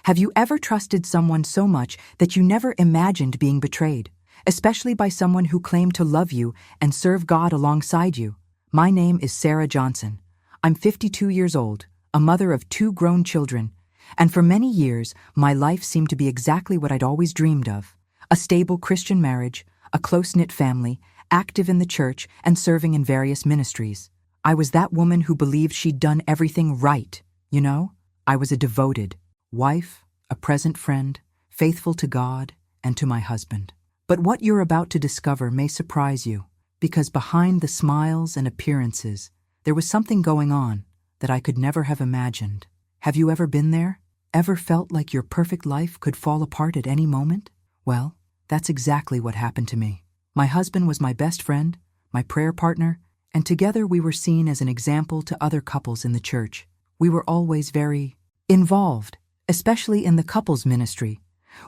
Have you ever trusted someone so much that you never imagined being betrayed, especially by someone who claimed to love you and serve God alongside you? My name is Sarah Johnson. I'm 52 years old, a mother of 2 grown children, and for many years, my life seemed to be exactly what I'd always dreamed of: a stable Christian marriage, a close-knit family, active in the church, and serving in various ministries. I was that woman who believed she'd done everything right, you know? I was a devoted wife, a present friend, faithful to God and to my husband. But what you're about to discover may surprise you, because behind the smiles and appearances, there was something going on that I could never have imagined. Have you ever been there? Ever felt like your perfect life could fall apart at any moment? Well, that's exactly what happened to me. My husband was my best friend, my prayer partner, and together we were seen as an example to other couples in the church. We were always very involved, especially in the couples ministry,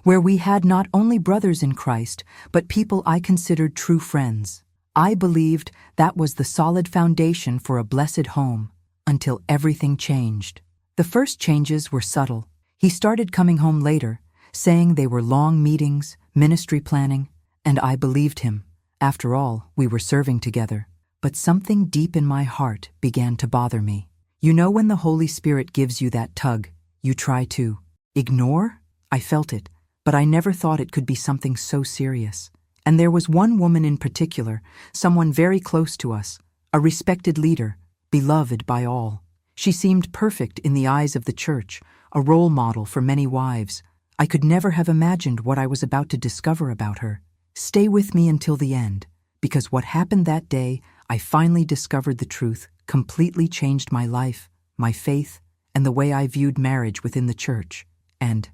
where we had not only brothers in Christ, but people I considered true friends. I believed that was the solid foundation for a blessed home, until everything changed. The first changes were subtle. He started coming home later, saying they were long meetings, ministry planning, and I believed him. After all, we were serving together. But something deep in my heart began to bother me. You know when the Holy Spirit gives you that tug, you try to ignore? I felt it, but I never thought it could be something so serious. And there was one woman in particular, someone very close to us, a respected leader, beloved by all. She seemed perfect in the eyes of the church, a role model for many wives. I could never have imagined what I was about to discover about her. Stay with me until the end, because what happened that day, I finally discovered the truth, completely changed my life, my faith, and the way I viewed marriage within the church. And,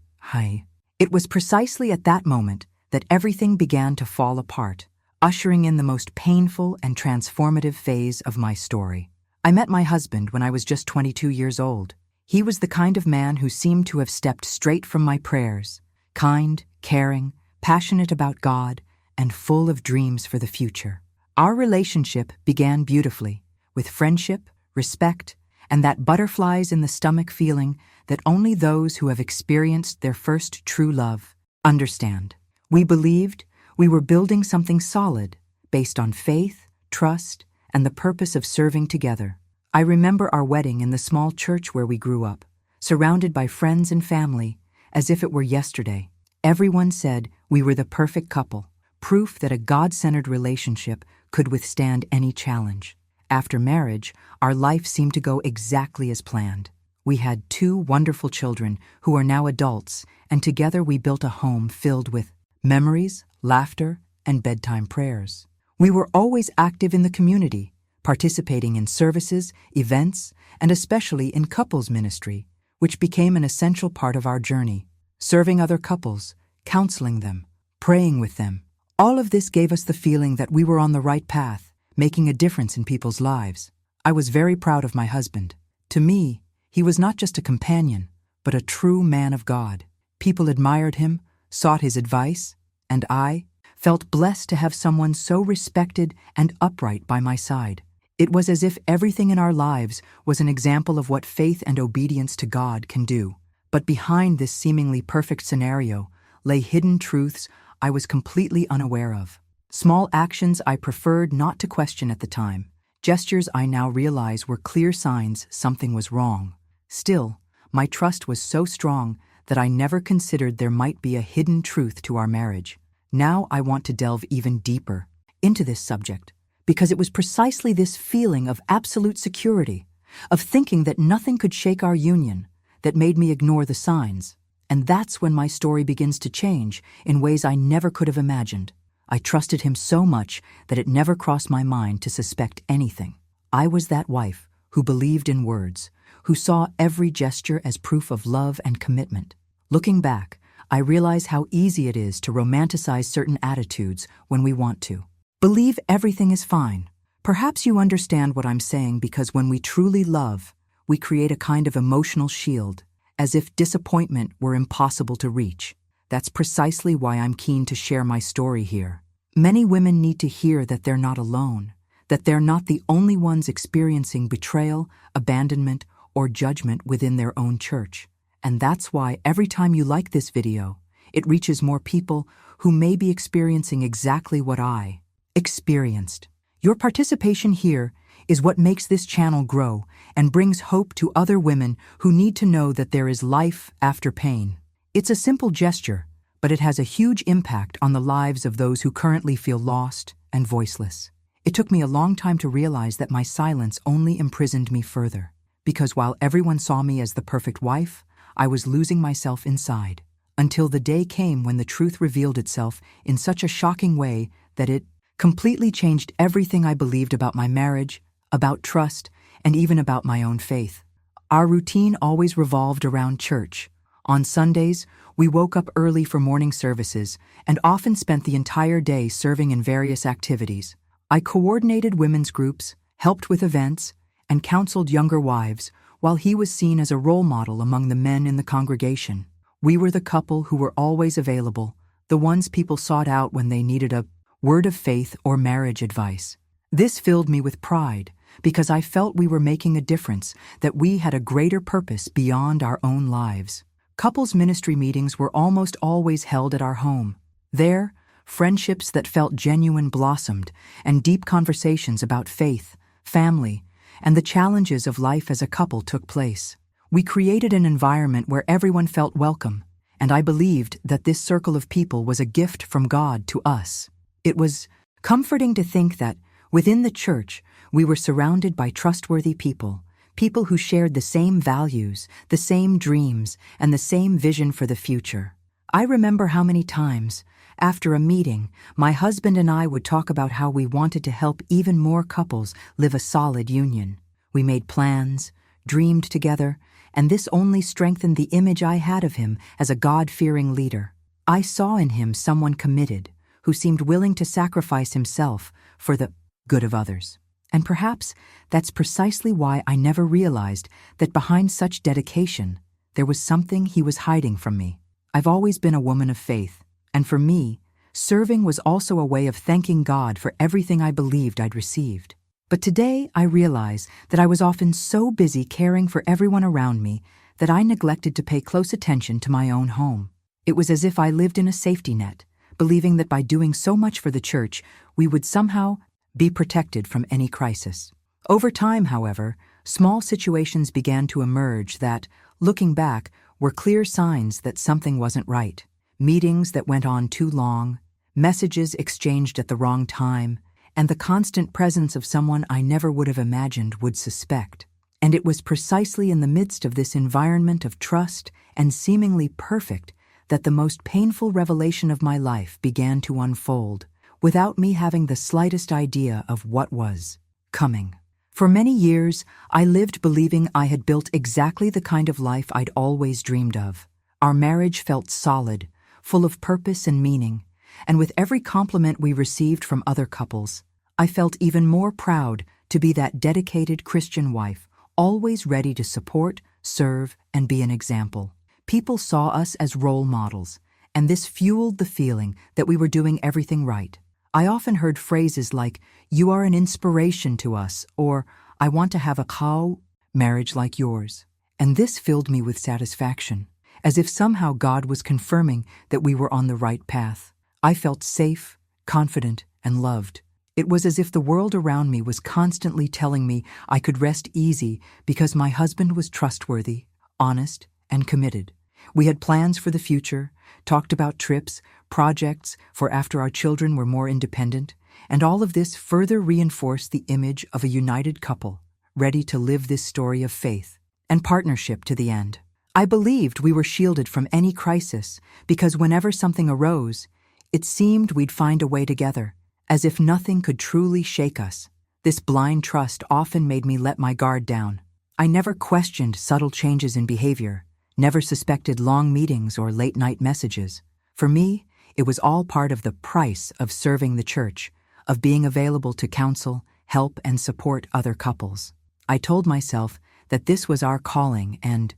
it was precisely at that moment that everything began to fall apart, ushering in the most painful and transformative phase of my story. I met my husband when I was just 22 years old. He was the kind of man who seemed to have stepped straight from my prayers, kind, caring, passionate about God, and full of dreams for the future. Our relationship began beautifully, with friendship, respect, and that butterflies in the stomach feeling that only those who have experienced their first true love understand. We believed we were building something solid, based on faith, trust, and the purpose of serving together. I remember our wedding in the small church where we grew up, surrounded by friends and family, as if it were yesterday. Everyone said we were the perfect couple, proof that a God-centered relationship could withstand any challenge. After marriage, our life seemed to go exactly as planned. We had 2 wonderful children who are now adults, and together we built a home filled with memories, laughter, and bedtime prayers. We were always active in the community, participating in services, events, and especially in couples ministry, which became an essential part of our journey. Serving other couples, counseling them, praying with them. All of this gave us the feeling that we were on the right path, making a difference in people's lives. I was very proud of my husband. To me, he was not just a companion, but a true man of God. People admired him, sought his advice, and I felt blessed to have someone so respected and upright by my side. It was as if everything in our lives was an example of what faith and obedience to God can do. But behind this seemingly perfect scenario lay hidden truths I was completely unaware of. Small actions I preferred not to question at the time. Gestures I now realize were clear signs something was wrong. Still, my trust was so strong that I never considered there might be a hidden truth to our marriage. Now I want to delve even deeper into this subject, because it was precisely this feeling of absolute security, of thinking that nothing could shake our union, that made me ignore the signs. And that's when my story begins to change in ways I never could have imagined. I trusted him so much that it never crossed my mind to suspect anything. I was that wife who believed in words, who saw every gesture as proof of love and commitment. Looking back, I realize how easy it is to romanticize certain attitudes when we want to. Believe everything is fine. Perhaps you understand what I'm saying, because when we truly love, we create a kind of emotional shield, as if disappointment were impossible to reach. That's precisely why I'm keen to share my story here. Many women need to hear that they're not alone, that they're not the only ones experiencing betrayal, abandonment, or judgment within their own church. And that's why every time you like this video, it reaches more people who may be experiencing exactly what I experienced. Your participation here is what makes this channel grow and brings hope to other women who need to know that there is life after pain. It's a simple gesture, but it has a huge impact on the lives of those who currently feel lost and voiceless. It took me a long time to realize that my silence only imprisoned me further, because while everyone saw me as the perfect wife, I was losing myself inside, until the day came when the truth revealed itself in such a shocking way that it completely changed everything I believed about my marriage, about trust, and even about my own faith. Our routine always revolved around church. On Sundays, we woke up early for morning services and often spent the entire day serving in various activities. I coordinated women's groups, helped with events, and counseled younger wives, while he was seen as a role model among the men in the congregation. We were the couple who were always available, the ones people sought out when they needed a word of faith or marriage advice. This filled me with pride, because I felt we were making a difference, that we had a greater purpose beyond our own lives. Couples ministry meetings were almost always held at our home. There, friendships that felt genuine blossomed, and deep conversations about faith, family, and the challenges of life as a couple took place. We created an environment where everyone felt welcome, and I believed that this circle of people was a gift from God to us. It was comforting to think that, within the church, we were surrounded by trustworthy people, people who shared the same values, the same dreams, and the same vision for the future. I remember how many times, after a meeting, my husband and I would talk about how we wanted to help even more couples live a solid union. We made plans, dreamed together, and this only strengthened the image I had of him as a God-fearing leader. I saw in him someone committed, who seemed willing to sacrifice himself for the good of others. And perhaps that's precisely why I never realized that behind such dedication, there was something he was hiding from me. I've always been a woman of faith, and for me, serving was also a way of thanking God for everything I believed I'd received. But today I realize that I was often so busy caring for everyone around me that I neglected to pay close attention to my own home. It was as if I lived in a safety net, believing that by doing so much for the church, we would somehow be protected from any crisis. Over time, however, small situations began to emerge that, looking back, were clear signs that something wasn't right. Meetings that went on too long, messages exchanged at the wrong time, and the constant presence of someone I never would have imagined would suspect. And it was precisely in the midst of this environment of trust and seemingly perfect that the most painful revelation of my life began to unfold, without me having the slightest idea of what was coming. For many years, I lived believing I had built exactly the kind of life I'd always dreamed of. Our marriage felt solid, full of purpose and meaning, and with every compliment we received from other couples, I felt even more proud to be that dedicated Christian wife, always ready to support, serve, and be an example. People saw us as role models, and this fueled the feeling that we were doing everything right. I often heard phrases like, "You are an inspiration to us," or "I want to have a marriage like yours." And this filled me with satisfaction, as if somehow God was confirming that we were on the right path. I felt safe, confident, and loved. It was as if the world around me was constantly telling me I could rest easy because my husband was trustworthy, honest, and committed. We had plans for the future, talked about trips, projects for after our children were more independent, and all of this further reinforced the image of a united couple, ready to live this story of faith and partnership to the end. I believed we were shielded from any crisis because whenever something arose, it seemed we'd find a way together, as if nothing could truly shake us. This blind trust often made me let my guard down. I never questioned subtle changes in behavior, never suspected long meetings or late-night messages. For me, it was all part of the price of serving the church, of being available to counsel, help, and support other couples. I told myself that this was our calling and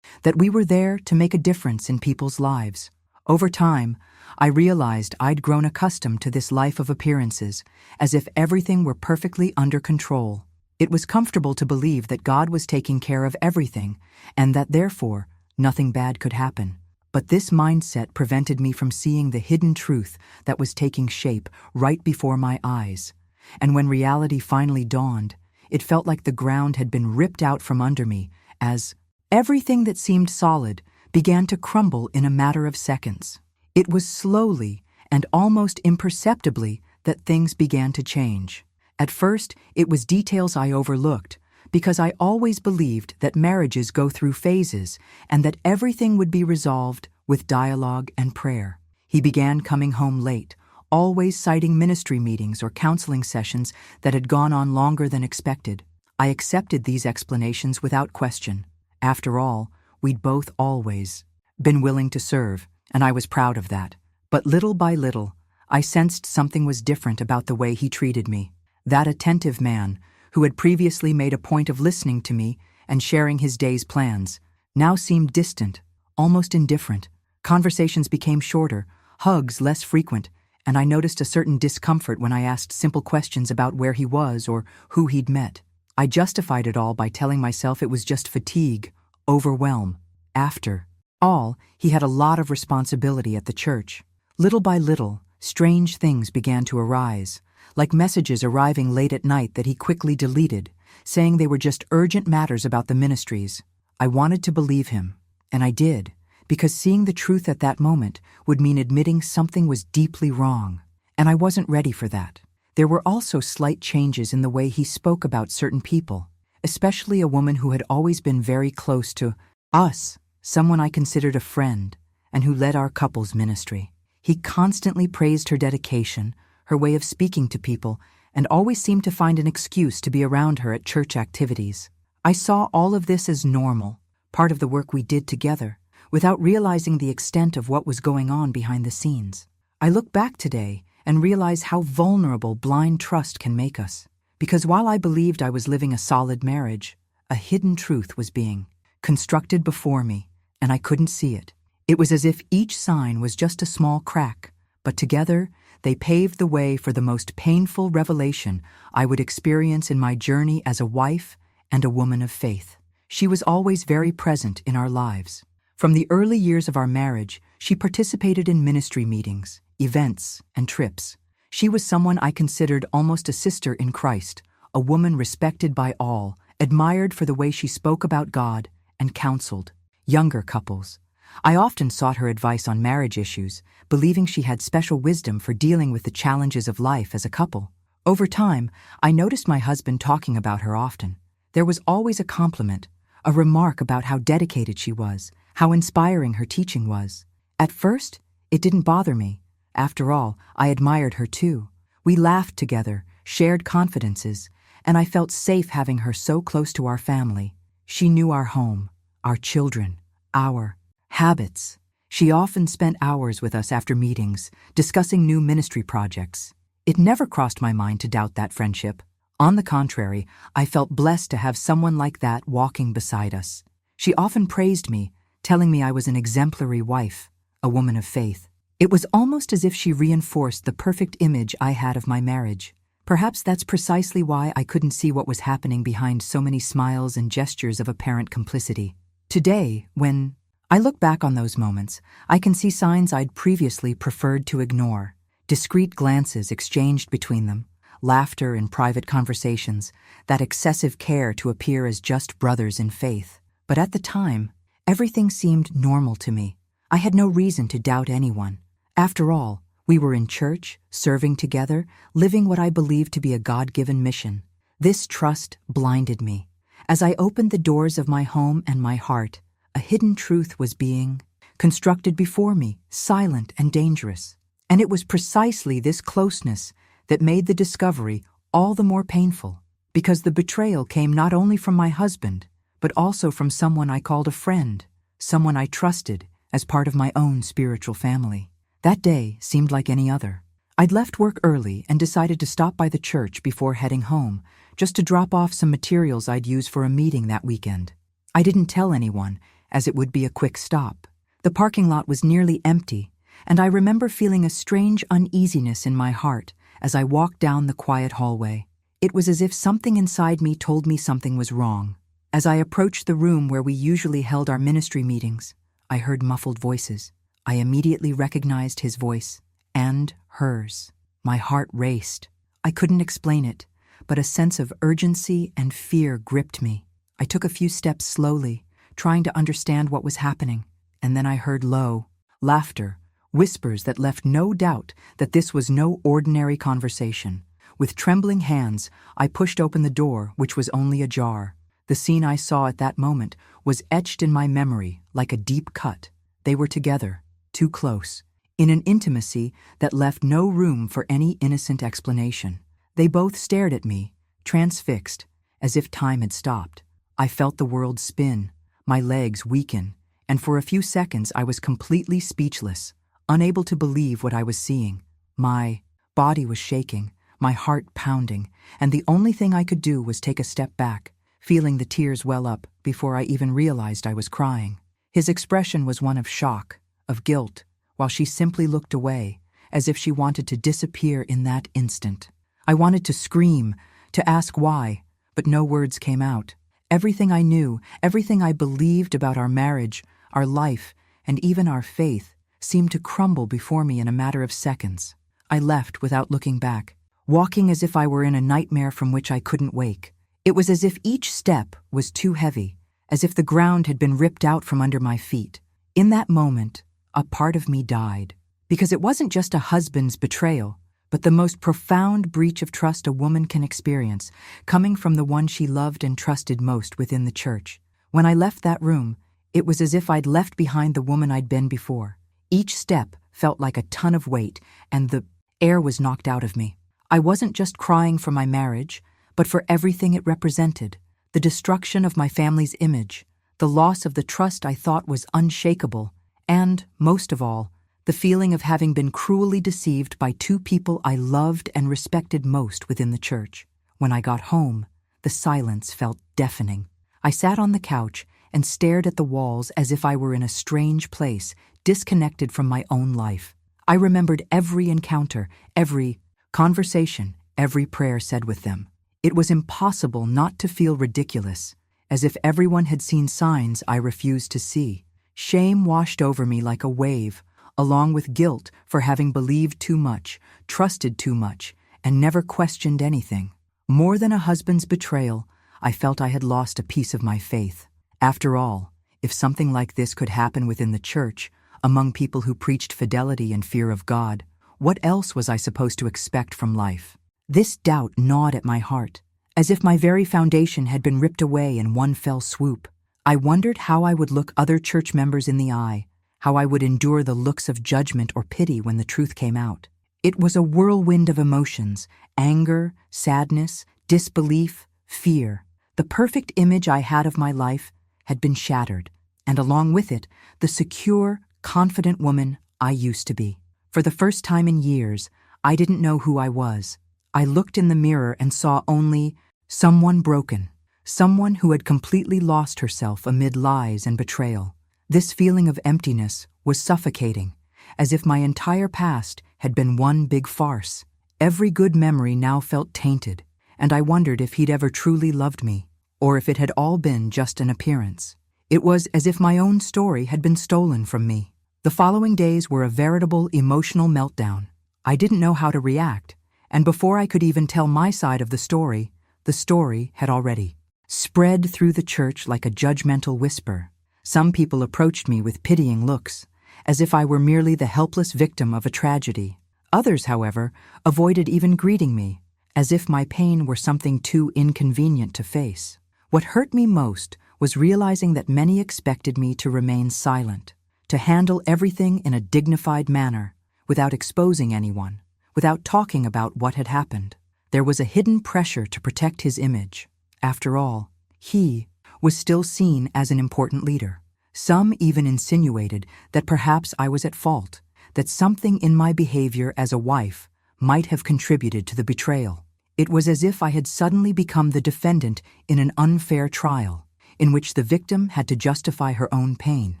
that we were there to make a difference in people's lives. Over time, I realized I'd grown accustomed to this life of appearances, as if everything were perfectly under control. It was comfortable to believe that God was taking care of everything, and that therefore, Nothing bad could happen. But this mindset prevented me from seeing the hidden truth that was taking shape right before my eyes. And when reality finally dawned, it felt like the ground had been ripped out from under me as everything that seemed solid began to crumble in a matter of seconds. It was slowly and almost imperceptibly that things began to change. At first, it was details I overlooked, because I always believed that marriages go through phases and that everything would be resolved with dialogue and prayer. He began coming home late, always citing ministry meetings or counseling sessions that had gone on longer than expected. I accepted these explanations without question. After all, we'd both always been willing to serve, and I was proud of that. But little by little, I sensed something was different about the way he treated me. That attentive man, who had previously made a point of listening to me and sharing his day's plans, now seemed distant, almost indifferent. Conversations became shorter, hugs less frequent, and I noticed a certain discomfort when I asked simple questions about where he was or who he'd met. I justified it all by telling myself it was just fatigue, overwhelm. After all, he had a lot of responsibility at the church. Little by little, strange things began to arise, like messages arriving late at night that he quickly deleted, saying they were just urgent matters about the ministries. I wanted to believe him, and I did, because seeing the truth at that moment would mean admitting something was deeply wrong, and I wasn't ready for that. There were also slight changes in the way he spoke about certain people, especially a woman who had always been very close to us, someone I considered a friend, and who led our couple's ministry. He constantly praised her dedication, her way of speaking to people, and always seemed to find an excuse to be around her at church activities. I saw all of this as normal, part of the work we did together, without realizing the extent of what was going on behind the scenes. I look back today and realize how vulnerable blind trust can make us, because while I believed I was living a solid marriage, a hidden truth was being constructed before me, and I couldn't see it. It was as if each sign was just a small crack, but together, they paved the way for the most painful revelation I would experience in my journey as a wife and a woman of faith. She was always very present in our lives. From the early years of our marriage, she participated in ministry meetings, events, and trips. She was someone I considered almost a sister in Christ, a woman respected by all, admired for the way she spoke about God and counseled younger couples. I often sought her advice on marriage issues, believing she had special wisdom for dealing with the challenges of life as a couple. Over time, I noticed my husband talking about her often. There was always a compliment, a remark about how dedicated she was, how inspiring her teaching was. At first, it didn't bother me. After all, I admired her too. We laughed together, shared confidences, and I felt safe having her so close to our family. She knew our home, our children, our habits. She often spent hours with us after meetings, discussing new ministry projects. It never crossed my mind to doubt that friendship. On the contrary, I felt blessed to have someone like that walking beside us. She often praised me, telling me I was an exemplary wife, a woman of faith. It was almost as if she reinforced the perfect image I had of my marriage. Perhaps that's precisely why I couldn't see what was happening behind so many smiles and gestures of apparent complicity. Today, when I look back on those moments, I can see signs I'd previously preferred to ignore. Discreet glances exchanged between them, laughter in private conversations, that excessive care to appear as just brothers in faith. But at the time, everything seemed normal to me. I had no reason to doubt anyone. After all, we were in church, serving together, living what I believed to be a God-given mission. This trust blinded me. As I opened the doors of my home and my heart, a hidden truth was being constructed before me, silent and dangerous. And it was precisely this closeness that made the discovery all the more painful, because the betrayal came not only from my husband, but also from someone I called a friend, someone I trusted as part of my own spiritual family. That day seemed like any other. I'd left work early and decided to stop by the church before heading home, just to drop off some materials I'd use for a meeting that weekend. I didn't tell anyone, as it would be a quick stop. The parking lot was nearly empty, and I remember feeling a strange uneasiness in my heart as I walked down the quiet hallway. It was as if something inside me told me something was wrong. As I approached the room where we usually held our ministry meetings, I heard muffled voices. I immediately recognized his voice and hers. My heart raced. I couldn't explain it, but a sense of urgency and fear gripped me. I took a few steps slowly, trying to understand what was happening, and then I heard low laughter, whispers that left no doubt that this was no ordinary conversation. With trembling hands, I pushed open the door, which was only ajar. The scene I saw at that moment was etched in my memory like a deep cut. They were together, too close, in an intimacy that left no room for any innocent explanation. They both stared at me, transfixed, as if time had stopped. I felt the world spin, my legs weaken, and for a few seconds I was completely speechless, unable to believe what I was seeing. My body was shaking, my heart pounding, and the only thing I could do was take a step back, feeling the tears well up before I even realized I was crying. His expression was one of shock, of guilt, while she simply looked away, as if she wanted to disappear in that instant. I wanted to scream, to ask why, but no words came out. Everything I knew, everything I believed about our marriage, our life, and even our faith seemed to crumble before me in a matter of seconds. I left without looking back, walking as if I were in a nightmare from which I couldn't wake. It was as if each step was too heavy, as if the ground had been ripped out from under my feet. In that moment, a part of me died, because it wasn't just a husband's betrayal, but the most profound breach of trust a woman can experience, coming from the one she loved and trusted most within the church. When I left that room, it was as if I'd left behind the woman I'd been before. Each step felt like a ton of weight, and the air was knocked out of me. I wasn't just crying for my marriage, but for everything it represented: the destruction of my family's image, the loss of the trust I thought was unshakable, and, most of all, the feeling of having been cruelly deceived by two people I loved and respected most within the church. When I got home, the silence felt deafening. I sat on the couch and stared at the walls as if I were in a strange place, disconnected from my own life. I remembered every encounter, every conversation, every prayer said with them. It was impossible not to feel ridiculous, as if everyone had seen signs I refused to see. Shame washed over me like a wave, along with guilt for having believed too much, trusted too much, and never questioned anything. More than a husband's betrayal, I felt I had lost a piece of my faith. After all, if something like this could happen within the church, among people who preached fidelity and fear of God, what else was I supposed to expect from life? This doubt gnawed at my heart, as if my very foundation had been ripped away in one fell swoop. I wondered how I would look other church members in the eye, how I would endure the looks of judgment or pity when the truth came out. It was a whirlwind of emotions: anger, sadness, disbelief, fear. The perfect image I had of my life had been shattered, and along with it, the secure, confident woman I used to be. For the first time in years, I didn't know who I was. I looked in the mirror and saw only someone broken, someone who had completely lost herself amid lies and betrayal. This feeling of emptiness was suffocating, as if my entire past had been one big farce. Every good memory now felt tainted, and I wondered if he'd ever truly loved me, or if it had all been just an appearance. It was as if my own story had been stolen from me. The following days were a veritable emotional meltdown. I didn't know how to react, and before I could even tell my side of the story had already spread through the church like a judgmental whisper. Some people approached me with pitying looks, as if I were merely the helpless victim of a tragedy. Others, however, avoided even greeting me, as if my pain were something too inconvenient to face. What hurt me most was realizing that many expected me to remain silent, to handle everything in a dignified manner, without exposing anyone, without talking about what had happened. There was a hidden pressure to protect his image. After all, he was still seen as an important leader. Some even insinuated that perhaps I was at fault, that something in my behavior as a wife might have contributed to the betrayal. It was as if I had suddenly become the defendant in an unfair trial, in which the victim had to justify her own pain.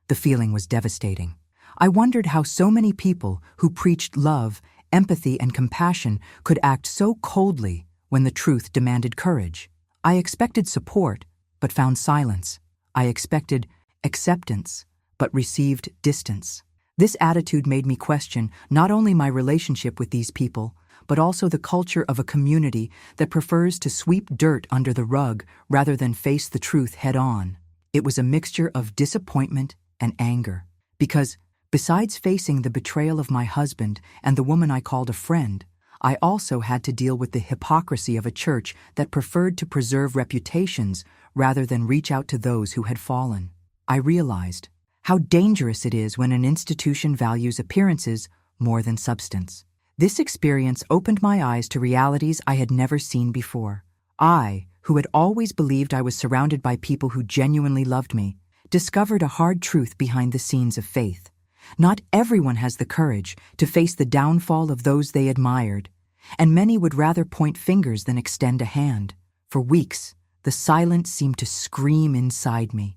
The feeling was devastating. I wondered how so many people who preached love, empathy, and compassion could act so coldly when the truth demanded courage. I expected support, but found silence. I expected acceptance, but received distance. This attitude made me question not only my relationship with these people, but also the culture of a community that prefers to sweep dirt under the rug rather than face the truth head-on. It was a mixture of disappointment and anger, because besides facing the betrayal of my husband and the woman I called a friend, I also had to deal with the hypocrisy of a church that preferred to preserve reputations rather than reach out to those who had fallen. I realized how dangerous it is when an institution values appearances more than substance. This experience opened my eyes to realities I had never seen before. I, who had always believed I was surrounded by people who genuinely loved me, discovered a hard truth behind the scenes of faith. Not everyone has the courage to face the downfall of those they admired, and many would rather point fingers than extend a hand. For weeks, the silence seemed to scream inside me.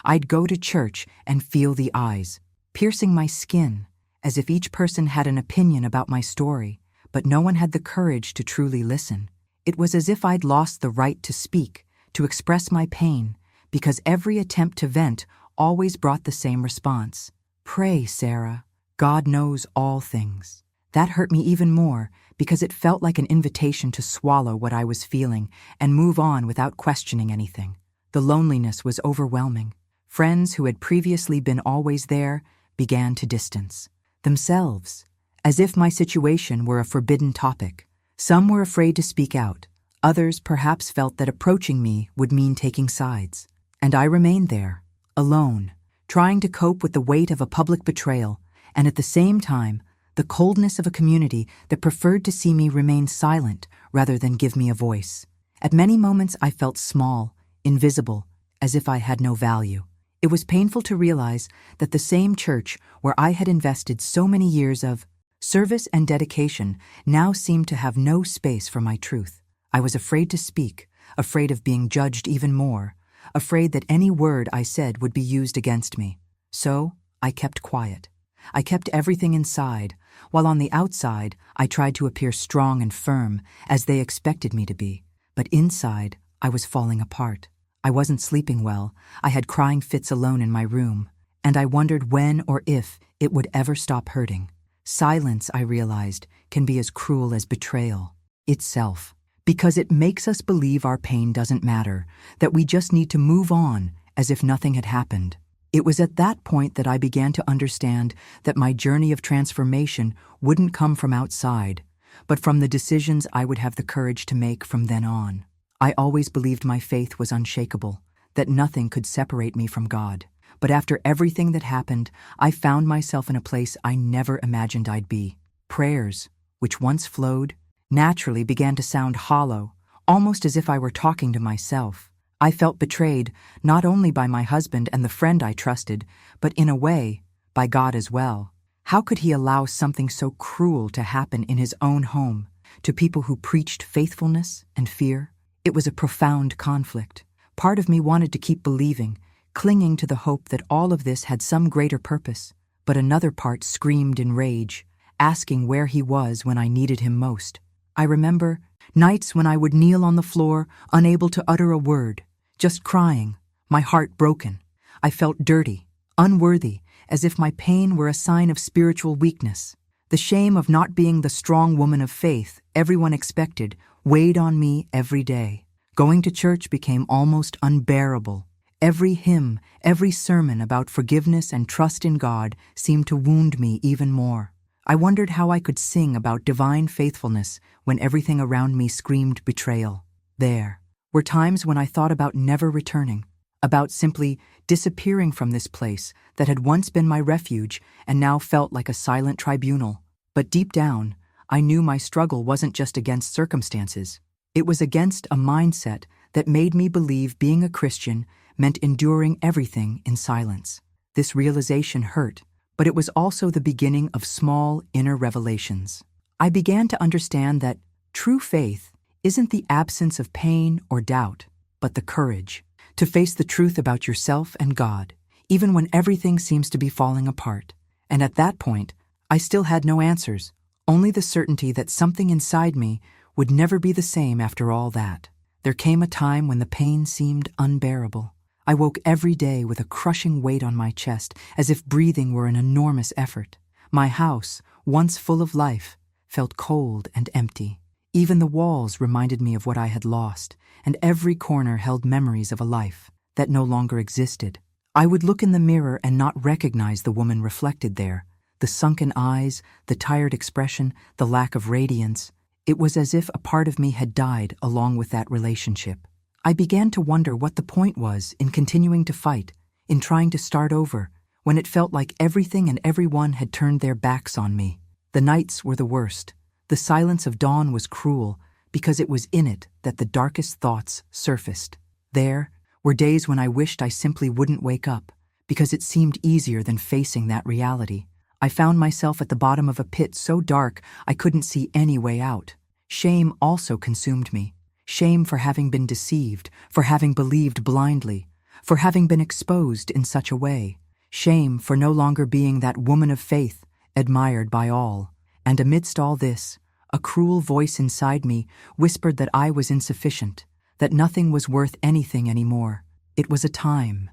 I'd go to church and feel the eyes, piercing my skin, as if each person had an opinion about my story, but no one had the courage to truly listen. It was as if I'd lost the right to speak, to express my pain, because every attempt to vent always brought the same response. "Pray, Sarah. God knows all things." That hurt me even more because it felt like an invitation to swallow what I was feeling and move on without questioning anything. The loneliness was overwhelming. Friends who had previously been always there began to distance themselves, as if my situation were a forbidden topic. Some were afraid to speak out. Others perhaps felt that approaching me would mean taking sides. And I remained there, alone, trying to cope with the weight of a public betrayal, and at the same time, the coldness of a community that preferred to see me remain silent rather than give me a voice. At many moments I felt small, invisible, as if I had no value. It was painful to realize that the same church where I had invested so many years of service and dedication now seemed to have no space for my truth. I was afraid to speak, afraid of being judged even more, afraid that any word I said would be used against me. So I kept quiet. I kept everything inside, while on the outside I tried to appear strong and firm, as they expected me to be. But inside, I was falling apart. I wasn't sleeping well. I had crying fits alone in my room, and I wondered when or if it would ever stop hurting. Silence, I realized, can be as cruel as betrayal itself, because it makes us believe our pain doesn't matter, that we just need to move on as if nothing had happened. It was at that point that I began to understand that my journey of transformation wouldn't come from outside, but from the decisions I would have the courage to make from then on. I always believed my faith was unshakable, that nothing could separate me from God. But after everything that happened, I found myself in a place I never imagined I'd be. Prayers, which once flowed, naturally began to sound hollow, almost as if I were talking to myself. I felt betrayed, not only by my husband and the friend I trusted, but in a way, by God as well. How could he allow something so cruel to happen in his own home, to people who preached faithfulness and fear? It was a profound conflict. Part of me wanted to keep believing, clinging to the hope that all of this had some greater purpose, but another part screamed in rage, asking where he was when I needed him most. I remember nights when I would kneel on the floor, unable to utter a word, just crying, my heart broken. I felt dirty, unworthy, as if my pain were a sign of spiritual weakness. The shame of not being the strong woman of faith everyone expected weighed on me every day. Going to church became almost unbearable. Every hymn, every sermon about forgiveness and trust in God seemed to wound me even more. I wondered how I could sing about divine faithfulness when everything around me screamed betrayal. There were times when I thought about never returning, about simply disappearing from this place that had once been my refuge and now felt like a silent tribunal. But deep down, I knew my struggle wasn't just against circumstances. It was against a mindset that made me believe being a Christian meant enduring everything in silence. This realization hurt, but it was also the beginning of small inner revelations. I began to understand that true faith isn't the absence of pain or doubt, but the courage to face the truth about yourself and God, even when everything seems to be falling apart. And at that point, I still had no answers, only the certainty that something inside me would never be the same after all that. There came a time when the pain seemed unbearable. I woke every day with a crushing weight on my chest, as if breathing were an enormous effort. My house, once full of life, felt cold and empty. Even the walls reminded me of what I had lost, and every corner held memories of a life that no longer existed. I would look in the mirror and not recognize the woman reflected there. The sunken eyes, the tired expression, the lack of radiance. It was as if a part of me had died along with that relationship. I began to wonder what the point was in continuing to fight, in trying to start over, when it felt like everything and everyone had turned their backs on me. The nights were the worst. The silence of dawn was cruel, because it was in it that the darkest thoughts surfaced. There were days when I wished I simply wouldn't wake up, because it seemed easier than facing that reality. I found myself at the bottom of a pit so dark I couldn't see any way out. Shame also consumed me. Shame for having been deceived, for having believed blindly, for having been exposed in such a way. Shame for no longer being that woman of faith, admired by all. And amidst all this, a cruel voice inside me whispered that I was insufficient, that nothing was worth anything anymore. It was a time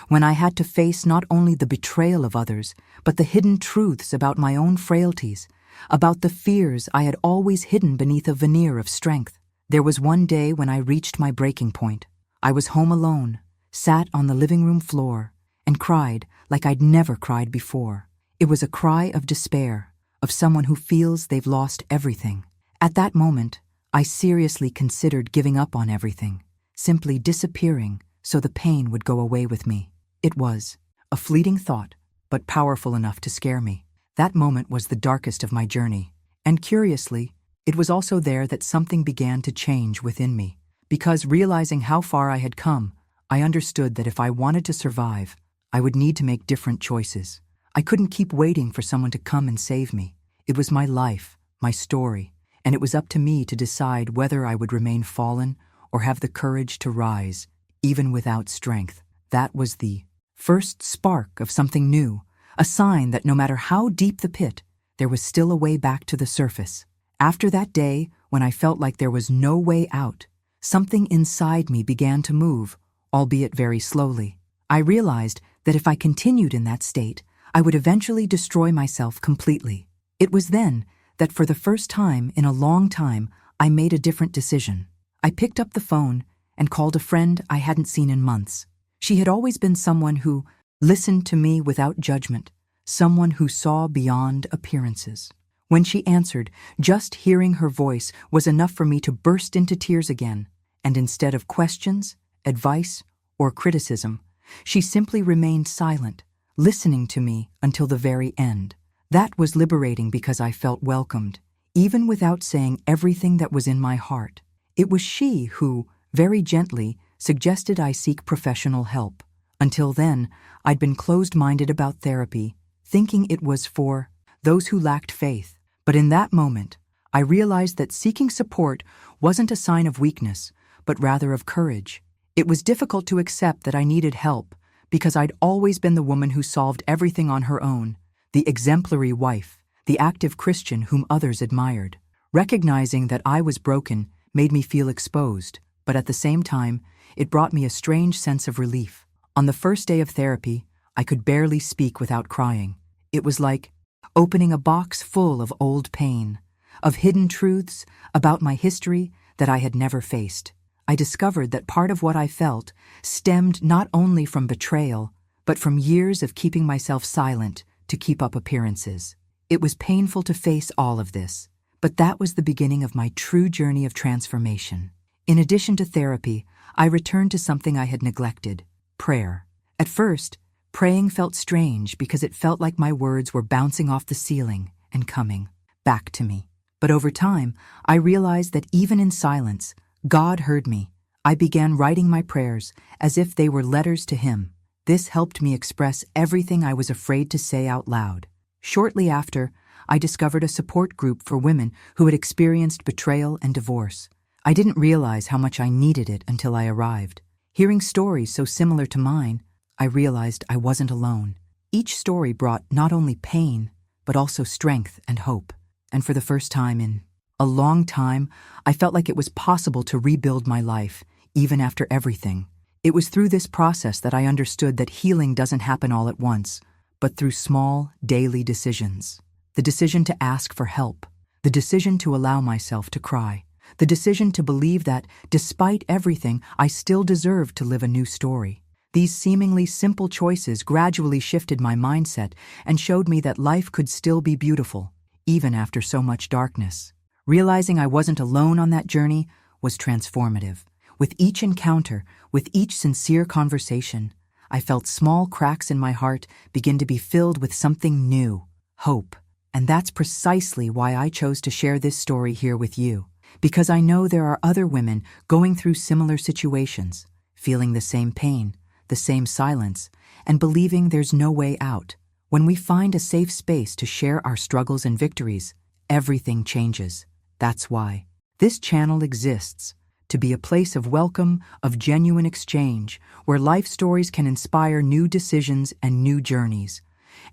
when I had to face not only the betrayal of others, but the hidden truths about my own frailties, about the fears I had always hidden beneath a veneer of strength. There was one day when I reached my breaking point. I was home alone, sat on the living room floor, and cried like I'd never cried before. It was a cry of despair, of someone who feels they've lost everything. At that moment, I seriously considered giving up on everything, simply disappearing so the pain would go away with me. It was a fleeting thought, but powerful enough to scare me. That moment was the darkest of my journey, and curiously, it was also there that something began to change within me. Because realizing how far I had come, I understood that if I wanted to survive, I would need to make different choices. I couldn't keep waiting for someone to come and save me. It was my life, my story, and it was up to me to decide whether I would remain fallen or have the courage to rise, even without strength. That was the first spark of something new, a sign that no matter how deep the pit, there was still a way back to the surface. After that day, when I felt like there was no way out, something inside me began to move, albeit very slowly. I realized that if I continued in that state, I would eventually destroy myself completely. It was then that for the first time in a long time, I made a different decision. I picked up the phone and called a friend I hadn't seen in months. She had always been someone who listened to me without judgment, someone who saw beyond appearances. When she answered, just hearing her voice was enough for me to burst into tears again, and instead of questions, advice, or criticism, she simply remained silent, listening to me until the very end. That was liberating because I felt welcomed, even without saying everything that was in my heart. It was she who, very gently, suggested I seek professional help. Until then, I'd been closed-minded about therapy, thinking it was for those who lacked faith. But in that moment, I realized that seeking support wasn't a sign of weakness, but rather of courage. It was difficult to accept that I needed help, because I'd always been the woman who solved everything on her own, the exemplary wife, the active Christian whom others admired. Recognizing that I was broken made me feel exposed, but at the same time, it brought me a strange sense of relief. On the first day of therapy, I could barely speak without crying. It was like opening a box full of old pain, of hidden truths about my history that I had never faced. I discovered that part of what I felt stemmed not only from betrayal, but from years of keeping myself silent to keep up appearances. It was painful to face all of this, but that was the beginning of my true journey of transformation. In addition to therapy, I returned to something I had neglected: prayer. At first, praying felt strange because it felt like my words were bouncing off the ceiling and coming back to me. But over time, I realized that even in silence, God heard me. I began writing my prayers as if they were letters to Him. This helped me express everything I was afraid to say out loud. Shortly after, I discovered a support group for women who had experienced betrayal and divorce. I didn't realize how much I needed it until I arrived. Hearing stories so similar to mine, I realized I wasn't alone. Each story brought not only pain, but also strength and hope. And for the first time in A long time, I felt like it was possible to rebuild my life, even after everything. It was through this process that I understood that healing doesn't happen all at once, but through small, daily decisions. The decision to ask for help, the decision to allow myself to cry, the decision to believe that, despite everything, I still deserved to live a new story. These seemingly simple choices gradually shifted my mindset and showed me that life could still be beautiful, even after so much darkness. Realizing I wasn't alone on that journey was transformative. With each encounter, with each sincere conversation, I felt small cracks in my heart begin to be filled with something new, hope. And that's precisely why I chose to share this story here with you. Because I know there are other women going through similar situations, feeling the same pain, the same silence, and believing there's no way out. When we find a safe space to share our struggles and victories, everything changes. That's why this channel exists, to be a place of welcome, of genuine exchange, where life stories can inspire new decisions and new journeys.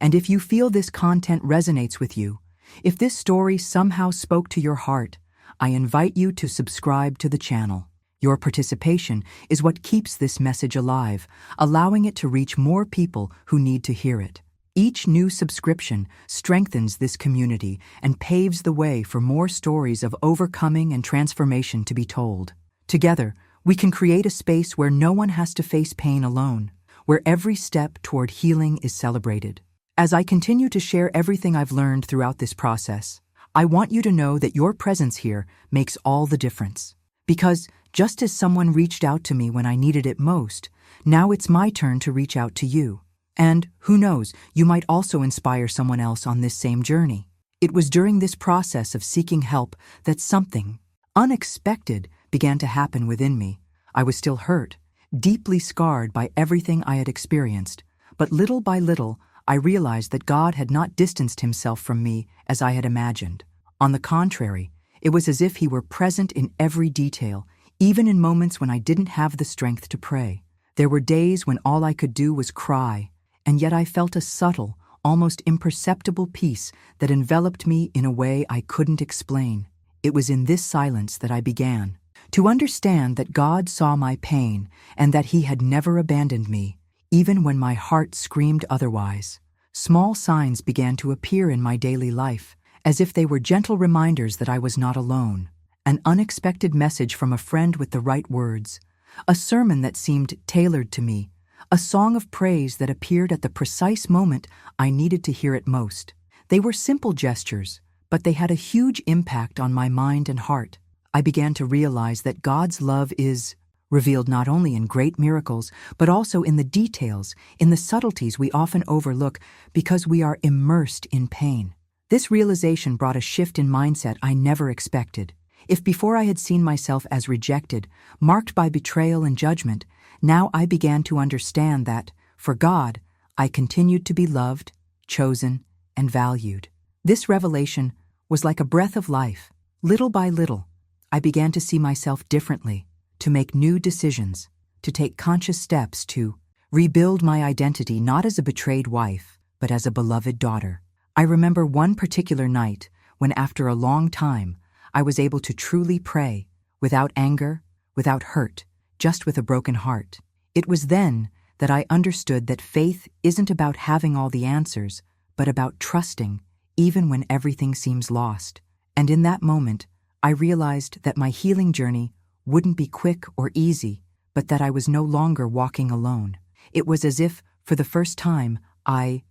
And if you feel this content resonates with you, if this story somehow spoke to your heart, I invite you to subscribe to the channel. Your participation is what keeps this message alive, allowing it to reach more people who need to hear it. Each new subscription strengthens this community and paves the way for more stories of overcoming and transformation to be told. Together, we can create a space where no one has to face pain alone, where every step toward healing is celebrated. As I continue to share everything I've learned throughout this process, I want you to know that your presence here makes all the difference. Because just as someone reached out to me when I needed it most, now it's my turn to reach out to you. And who knows, you might also inspire someone else on this same journey. It was during this process of seeking help that something unexpected began to happen within me. I was still hurt, deeply scarred by everything I had experienced, but little by little, I realized that God had not distanced himself from me as I had imagined. On the contrary, it was as if he were present in every detail, even in moments when I didn't have the strength to pray. There were days when all I could do was cry, and yet I felt a subtle, almost imperceptible peace that enveloped me in a way I couldn't explain. It was in this silence that I began to understand that God saw my pain and that he had never abandoned me, even when my heart screamed otherwise. Small signs began to appear in my daily life, as if they were gentle reminders that I was not alone. An unexpected message from a friend with the right words, a sermon that seemed tailored to me, a song of praise that appeared at the precise moment I needed to hear it most. They were simple gestures, but they had a huge impact on my mind and heart. I began to realize that God's love is revealed not only in great miracles, but also in the details, in the subtleties we often overlook because we are immersed in pain. This realization brought a shift in mindset I never expected. If before I had seen myself as rejected, marked by betrayal and judgment, now I began to understand that, for God, I continued to be loved, chosen, and valued. This revelation was like a breath of life. Little by little, I began to see myself differently, to make new decisions, to take conscious steps to rebuild my identity not as a betrayed wife, but as a beloved daughter. I remember one particular night when, after a long time, I was able to truly pray, without anger, without hurt, just with a broken heart. It was then that I understood that faith isn't about having all the answers, but about trusting, even when everything seems lost. And in that moment, I realized that my healing journey wouldn't be quick or easy, but that I was no longer walking alone. It was as if, for the first time, I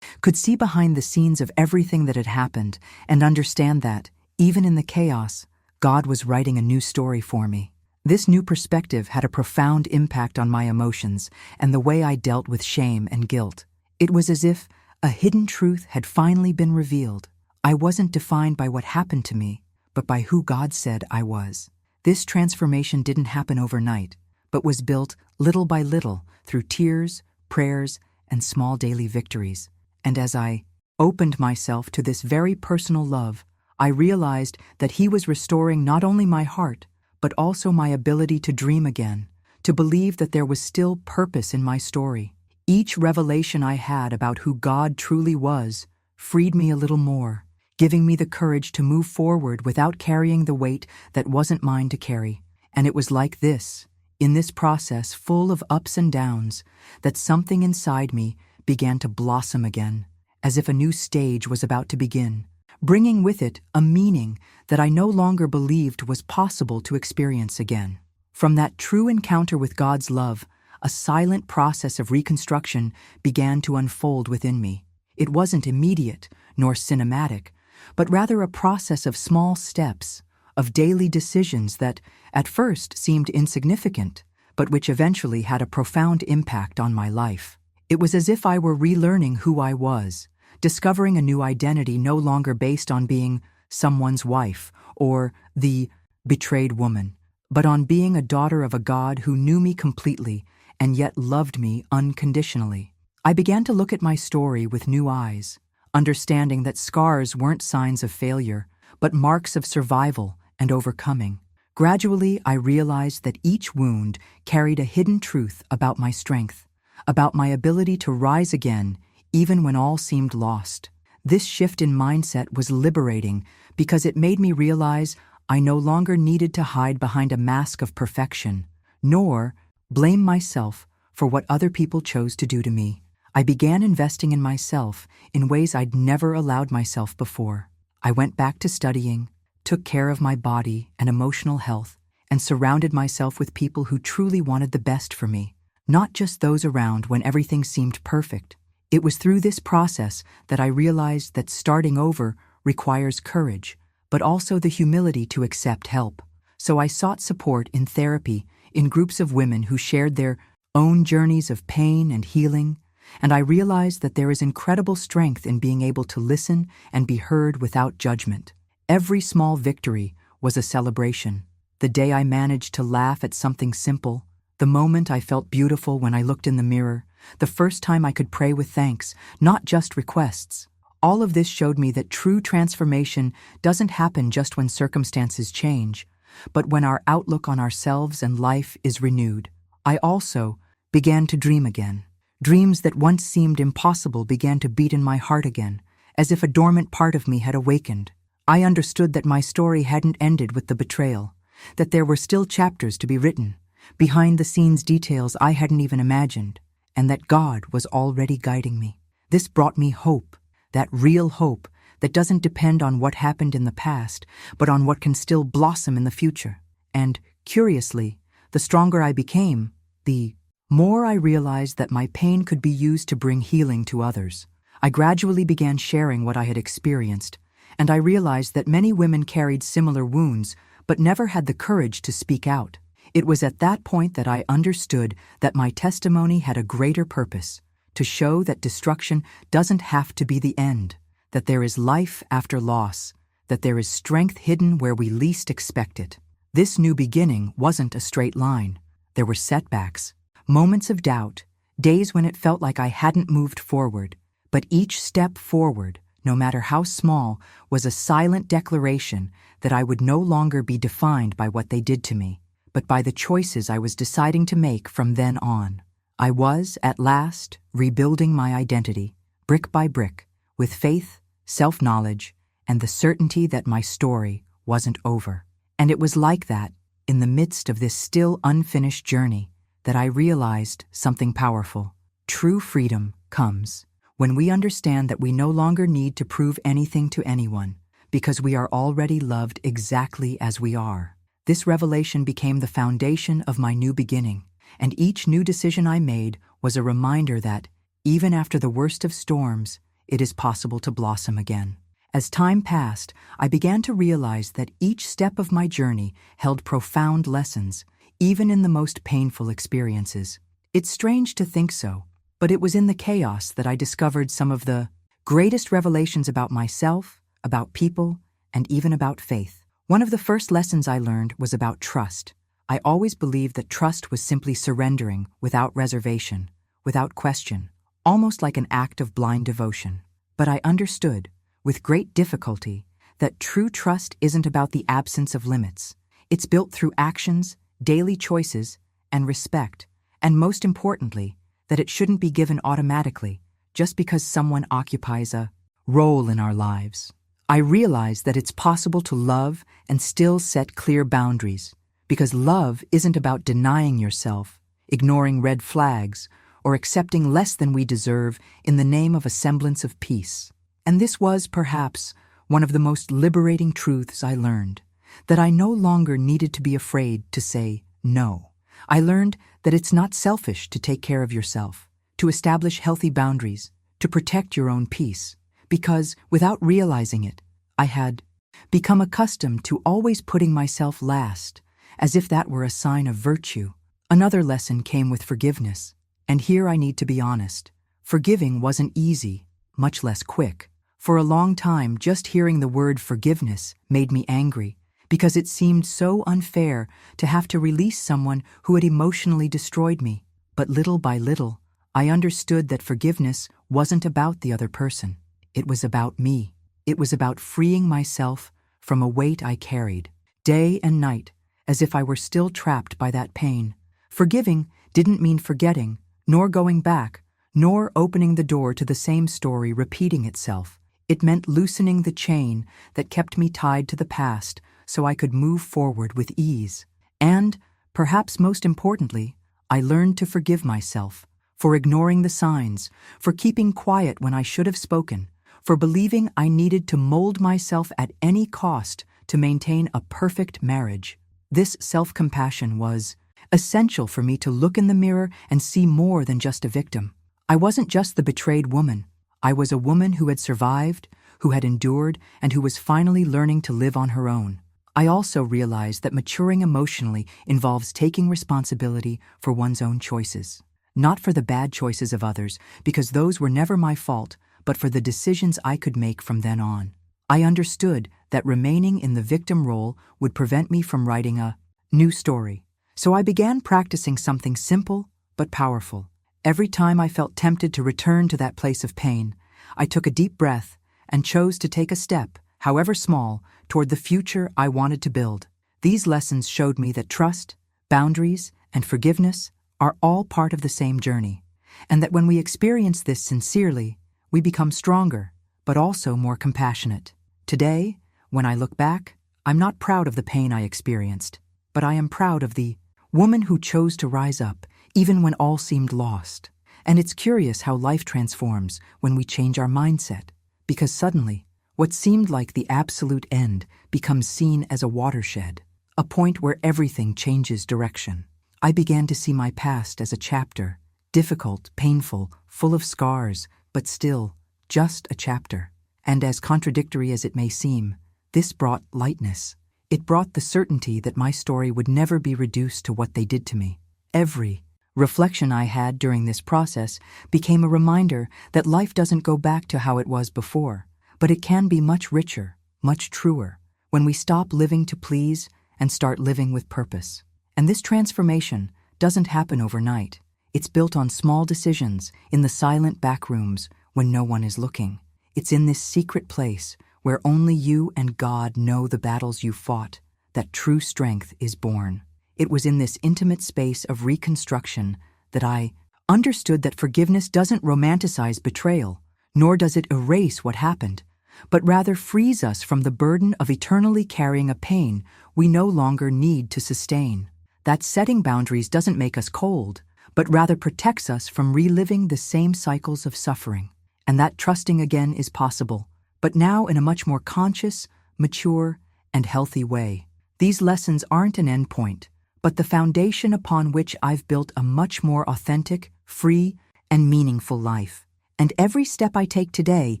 could see behind the scenes of everything that had happened and understand that, even in the chaos, God was writing a new story for me. This new perspective had a profound impact on my emotions and the way I dealt with shame and guilt. It was as if a hidden truth had finally been revealed. I wasn't defined by what happened to me, but by who God said I was. This transformation didn't happen overnight, but was built little by little through tears, prayers, and small daily victories. And as I opened myself to this very personal love, I realized that he was restoring not only my heart, but also my ability to dream again, to believe that there was still purpose in my story. Each revelation I had about who God truly was freed me a little more. giving me the courage to move forward without carrying the weight that wasn't mine to carry. And it was like this, in this process full of ups and downs, that something inside me began to blossom again, as if a new stage was about to begin, bringing with it a meaning that I no longer believed was possible to experience again. From that true encounter with God's love, a silent process of reconstruction began to unfold within me. It wasn't immediate nor cinematic, but rather a process of small steps, of daily decisions that, at first, seemed insignificant, but which eventually had a profound impact on my life. It was as if I were relearning who I was, discovering a new identity no longer based on being someone's wife or the betrayed woman, but on being a daughter of a God who knew me completely and yet loved me unconditionally. I began to look at my story with new eyes, understanding that scars weren't signs of failure, but marks of survival and overcoming. Gradually, I realized that each wound carried a hidden truth about my strength, about my ability to rise again even when all seemed lost. This shift in mindset was liberating because it made me realize I no longer needed to hide behind a mask of perfection, nor blame myself for what other people chose to do to me. I began investing in myself in ways I'd never allowed myself before. I went back to studying, took care of my body and emotional health, and surrounded myself with people who truly wanted the best for me, not just those around when everything seemed perfect. It was through this process that I realized that starting over requires courage, but also the humility to accept help. So I sought support in therapy, in groups of women who shared their own journeys of pain and healing, and I realized that there is incredible strength in being able to listen and be heard without judgment. Every small victory was a celebration. The day I managed to laugh at something simple, the moment I felt beautiful when I looked in the mirror, the first time I could pray with thanks, not just requests. All of this showed me that true transformation doesn't happen just when circumstances change, but when our outlook on ourselves and life is renewed. I also began to dream again. Dreams that once seemed impossible began to beat in my heart again, as if a dormant part of me had awakened. I understood that my story hadn't ended with the betrayal, that there were still chapters to be written, behind-the-scenes details I hadn't even imagined, and that God was already guiding me. This brought me hope, that real hope that doesn't depend on what happened in the past, but on what can still blossom in the future. And, curiously, the stronger I became, the more I realized that my pain could be used to bring healing to others. I gradually began sharing what I had experienced, and I realized that many women carried similar wounds, but never had the courage to speak out. It was at that point that I understood that my testimony had a greater purpose, to show that destruction doesn't have to be the end, that there is life after loss, that there is strength hidden where we least expect it. This new beginning wasn't a straight line. There were setbacks, moments of doubt, days when it felt like I hadn't moved forward, but each step forward, no matter how small, was a silent declaration that I would no longer be defined by what they did to me, but by the choices I was deciding to make from then on. I was, at last, rebuilding my identity, brick by brick, with faith, self-knowledge, and the certainty that my story wasn't over. And it was like that, in the midst of this still unfinished journey, that I realized something powerful. True freedom comes when we understand that we no longer need to prove anything to anyone, because we are already loved exactly as we are. This revelation became the foundation of my new beginning, and each new decision I made was a reminder that, even after the worst of storms, it is possible to blossom again. As time passed, I began to realize that each step of my journey held profound lessons, even in the most painful experiences. It's strange to think so, but it was in the chaos that I discovered some of the greatest revelations about myself, about people, and even about faith. One of the first lessons I learned was about trust. I always believed that trust was simply surrendering without reservation, without question, almost like an act of blind devotion. But I understood, with great difficulty, that true trust isn't about the absence of limits. It's built through actions, daily choices, and respect, and most importantly, that it shouldn't be given automatically just because someone occupies a role in our lives. I realized that it's possible to love and still set clear boundaries, because love isn't about denying yourself, ignoring red flags, or accepting less than we deserve in the name of a semblance of peace. And this was, perhaps, one of the most liberating truths I learned, that I no longer needed to be afraid to say no. I learned that it's not selfish to take care of yourself, to establish healthy boundaries, to protect your own peace, because, without realizing it, I had become accustomed to always putting myself last, as if that were a sign of virtue. Another lesson came with forgiveness, and here I need to be honest. Forgiving wasn't easy, much less quick. For a long time, just hearing the word forgiveness made me angry, because it seemed so unfair to have to release someone who had emotionally destroyed me. But little by little, I understood that forgiveness wasn't about the other person. It was about me. It was about freeing myself from a weight I carried, day and night, as if I were still trapped by that pain. Forgiving didn't mean forgetting, nor going back, nor opening the door to the same story repeating itself. It meant loosening the chain that kept me tied to the past so I could move forward with ease. And, perhaps most importantly, I learned to forgive myself for ignoring the signs, for keeping quiet when I should have spoken, for believing I needed to mold myself at any cost to maintain a perfect marriage. This self-compassion was essential for me to look in the mirror and see more than just a victim. I wasn't just the betrayed woman. I was a woman who had survived, who had endured, and who was finally learning to live on her own. I also realized that maturing emotionally involves taking responsibility for one's own choices. Not for the bad choices of others, because those were never my fault, but for the decisions I could make from then on. I understood that remaining in the victim role would prevent me from writing a new story. So I began practicing something simple but powerful. Every time I felt tempted to return to that place of pain, I took a deep breath and chose to take a step, however small, toward the future I wanted to build. These lessons showed me that trust, boundaries, and forgiveness are all part of the same journey, and that when we experience this sincerely, we become stronger, but also more compassionate. Today, when I look back, I'm not proud of the pain I experienced, but I am proud of the woman who chose to rise up, even when all seemed lost. And it's curious how life transforms when we change our mindset, because suddenly, what seemed like the absolute end becomes seen as a watershed, a point where everything changes direction. I began to see my past as a chapter, difficult, painful, full of scars, but still, just a chapter. And as contradictory as it may seem, this brought lightness. It brought the certainty that my story would never be reduced to what they did to me. Every reflection I had during this process became a reminder that life doesn't go back to how it was before, but it can be much richer, much truer, when we stop living to please and start living with purpose. And this transformation doesn't happen overnight. It's built on small decisions in the silent back rooms when no one is looking. It's in this secret place where only you and God know the battles you fought that true strength is born. It was in this intimate space of reconstruction that I understood that forgiveness doesn't romanticize betrayal, nor does it erase what happened, but rather frees us from the burden of eternally carrying a pain we no longer need to sustain. That setting boundaries doesn't make us cold, but rather protects us from reliving the same cycles of suffering. And that trusting again is possible, but now in a much more conscious, mature, and healthy way. These lessons aren't an endpoint, but the foundation upon which I've built a much more authentic, free, and meaningful life. And every step I take today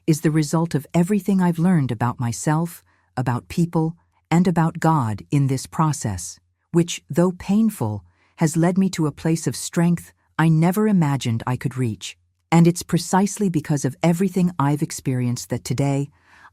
is the result of everything I've learned about myself, about people, and about God in this process, which, though painful, has led me to a place of strength I never imagined I could reach. And it's precisely because of everything I've experienced that today,